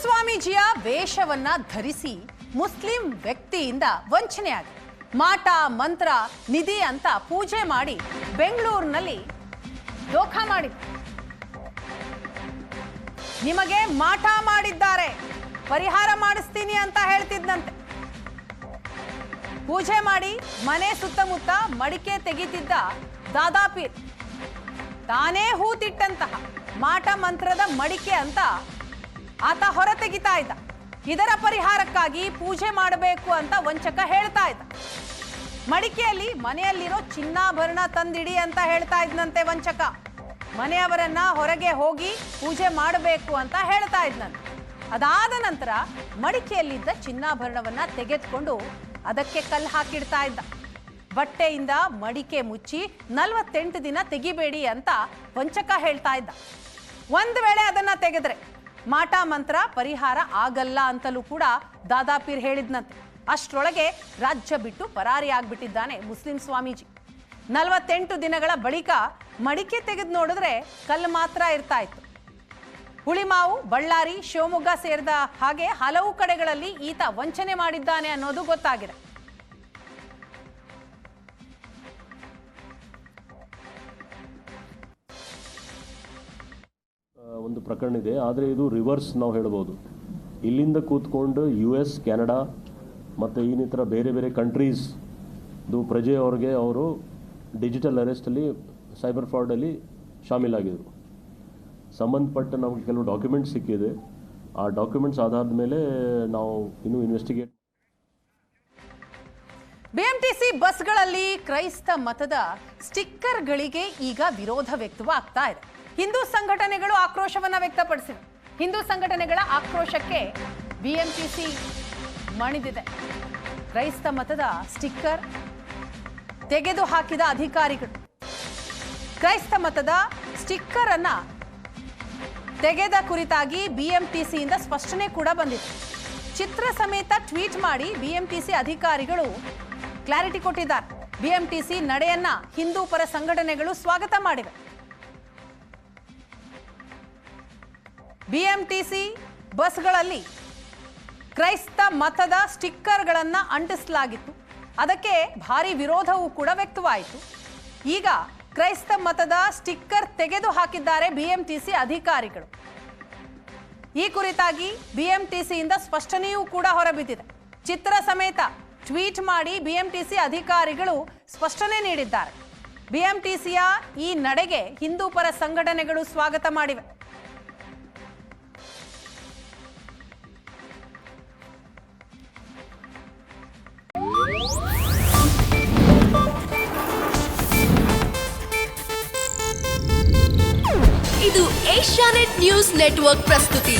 ಸ್ವಾಮೀಜಿಯ ವೇಷವನ್ನ ಧರಿಸಿ ಮುಸ್ಲಿಂ ವ್ಯಕ್ತಿಯಿಂದ ವಂಚನೆಯಾಗಿದೆ. ಮಾಟ ಮಂತ್ರ ನಿಧಿ ಅಂತ ಪೂಜೆ ಮಾಡಿ ಬೆಂಗಳೂರಿನಲ್ಲಿ ದೋಖಾ ಮಾಡಿದ. ನಿಮಗೆ ಮಾಟ ಮಾಡಿದ್ದಾರೆ, ಪರಿಹಾರ ಮಾಡಿಸ್ತೀನಿ ಅಂತ ಹೇಳ್ತಿದ್ದಂತೆ. ಪೂಜೆ ಮಾಡಿ ಮನೆ ಸುತ್ತಮುತ್ತ ಮಡಿಕೆ ತೆಗಿತಿದ್ದ ದಾದಾಪೀರ್ ತಾನೇ ಹೂತಿಟ್ಟಂತಹ ಮಾಟ ಮಂತ್ರದ ಮಡಿಕೆ ಅಂತ ಆತ ಹೊರ ತೆಗಿತಾ ಇದ್ದ. ಇದರ ಪರಿಹಾರಕ್ಕಾಗಿ ಪೂಜೆ ಮಾಡಬೇಕು ಅಂತ ವಂಚಕ ಹೇಳ್ತಾ ಇದ್ದ. ಮಡಿಕೆಯಲ್ಲಿ ಮನೆಯಲ್ಲಿರೋ ಚಿನ್ನಾಭರಣ ತಂದಿಡಿ ಅಂತ ಹೇಳ್ತಾ ಇದ್ನಂತೆ ವಂಚಕ. ಮನೆಯವರನ್ನ ಹೊರಗೆ ಹೋಗಿ ಪೂಜೆ ಮಾಡಬೇಕು ಅಂತ ಹೇಳ್ತಾ ಇದ್ನಂತೆ. ಅದಾದ ನಂತರ ಮಡಿಕೆಯಲ್ಲಿದ್ದ ಚಿನ್ನಾಭರಣವನ್ನ ತೆಗೆದುಕೊಂಡು ಅದಕ್ಕೆ ಕಲ್ಲು ಹಾಕಿಡ್ತಾ ಇದ್ದ. ಬಟ್ಟೆಯಿಂದ ಮಡಿಕೆ ಮುಚ್ಚಿ 48 ದಿನ ತೆಗಿಬೇಡಿ ಅಂತ ವಂಚಕ ಹೇಳ್ತಾ ಇದ್ದ. ಒಂದು ವೇಳೆ ಅದನ್ನ ತೆಗೆದ್ರೆ ಮಾಟ ಮಂತ್ರ ಪರಿಹಾರ ಆಗಲ್ಲ ಅಂತಲೂ ಕೂಡ ದಾದಾಪೀರ್ ಹೇಳಿದ್ನಂತೆ. ಅಷ್ಟರೊಳಗೆ ರಾಜ್ಯ ಬಿಟ್ಟು ಪರಾರಿಯಾಗ್ಬಿಟ್ಟಿದ್ದಾನೆ ಮುಸ್ಲಿಂ ಸ್ವಾಮೀಜಿ. 48 ದಿನಗಳ ಬಳಿಕ ಮಡಿಕೆ ತೆಗೆದು ನೋಡಿದ್ರೆ ಕಲ್ಲು ಮಾತ್ರ ಇರ್ತಾ ಇತ್ತು. ಹುಳಿಮಾವು, ಬಳ್ಳಾರಿ, ಶಿವಮೊಗ್ಗ ಸೇರಿದ ಹಾಗೆ ಹಲವು ಕಡೆಗಳಲ್ಲಿ ಈತ ವಂಚನೆ ಮಾಡಿದ್ದಾನೆ ಅನ್ನೋದು ಗೊತ್ತಾಗಿದೆ. ಒಂದು ಪ್ರಕರಣ ಇದೆ, ಆದರೆ ಇದು ರಿವರ್ಸ್ ನಾವು ಹೇಳ್ಬೋದು. ಇಲ್ಲಿಂದ ಕೂತ್ಕೊಂಡು US, ಕೆನಡಾ ಮತ್ತು ಇನ್ನಿತರ ಬೇರೆ ಬೇರೆ ಕಂಟ್ರೀಸ್ದು ಪ್ರಜೆಯವ್ರಿಗೆ ಅವರು ಡಿಜಿಟಲ್ ಅರೆಸ್ಟಲ್ಲಿ ಸೈಬರ್ ಫ್ರಾಡಲ್ಲಿ ಶಾಮೀಲಾಗಿದ್ದರು. ಸಂಬಂಧಪಟ್ಟ ನಮಗೆ ಕೆಲವು ಡಾಕ್ಯುಮೆಂಟ್ಸ್ ಸಿಕ್ಕಿದೆ. ಆ ಡಾಕ್ಯುಮೆಂಟ್ಸ್ ಆಧಾರದ ಮೇಲೆ ನಾವು ಇನ್ನೂ ಇನ್ವೆಸ್ಟಿಗೇಟ್. BMTC ಬಸ್ಗಳಲ್ಲಿ ಕ್ರೈಸ್ತ ಮತದ ಸ್ಟಿಕ್ಕರ್ಗಳಿಗೆ ಈಗ ವಿರೋಧ ವ್ಯಕ್ತವಾಗ್ತಾ ಇದೆ. ಹಿಂದೂ ಸಂಘಟನೆಗಳು ಆಕ್ರೋಶವನ್ನ ವ್ಯಕ್ತಪಡಿಸಿವೆ. ಹಿಂದೂ ಸಂಘಟನೆಗಳ ಆಕ್ರೋಶಕ್ಕೆ BMTC ಮಣಿದಿದೆ. ಕ್ರೈಸ್ತ ಮತದ ಸ್ಟಿಕ್ಕರ್ ತೆಗೆದು ಹಾಕಿದ ಅಧಿಕಾರಿಗಳು ಕ್ರೈಸ್ತ ಮತದ ಸ್ಟಿಕ್ಕರ್ ಅನ್ನ ತೆಗೆದ ಕುರಿತಾಗಿ BMTC ಇಂದ ಸ್ಪಷ್ಟನೆ ಕೂಡ ಬಂದಿದೆ. ಚಿತ್ರ ಸಮೇತ ಟ್ವೀಟ್ ಮಾಡಿ BMTC ಅಧಿಕಾರಿಗಳು ಕ್ಲಾರಿಟಿ ಕೊಟ್ಟಿದ್ದಾರೆ. BMTC ನಡೆಯನ್ನ ಹಿಂದೂ ಪರ ಸಂಘಟನೆಗಳು ಸ್ವಾಗತ ಮಾಡಿವೆ. BMTC ಬಸ್ಗಳಲ್ಲಿ ಕ್ರೈಸ್ತ ಮತದ ಸ್ಟಿಕ್ಕರ್ಗಳನ್ನ ಅಂಟಿಸಲಾಗಿತ್ತು. ಅದಕ್ಕೆ ಭಾರಿ ವಿರೋಧವೂ ಕೂಡ ವ್ಯಕ್ತವಾಯಿತು. ಈಗ ಕ್ರೈಸ್ತ ಮತದ ಸ್ಟಿಕ್ಕರ್ ತೆಗೆದು ಹಾಕಿದ್ದಾರೆ BMTC ಅಧಿಕಾರಿಗಳು. ಈ ಕುರಿತಾಗಿ BMTC ಇಂದ ಸ್ಪಷ್ಟನೆಯೂ ಕೂಡ ಹೊರಬಿದ್ದಿದೆ. ಚಿತ್ರ ಸಮೇತ ಟ್ವೀಟ್ ಮಾಡಿ BMTC ಅಧಿಕಾರಿಗಳು ಸ್ಪಷ್ಟನೆ ನೀಡಿದ್ದಾರೆ. BMTCಯ ಈ ನಡೆಗೆ ಹಿಂದೂ ಪರ ಸಂಘಟನೆಗಳು ಸ್ವಾಗತ ಮಾಡಿವೆ. ಇದು ಏಷ್ಯಾನೆಟ್ ನ್ಯೂಸ್ ನೆಟ್ವರ್ಕ್ ಪ್ರಸ್ತುತಿ.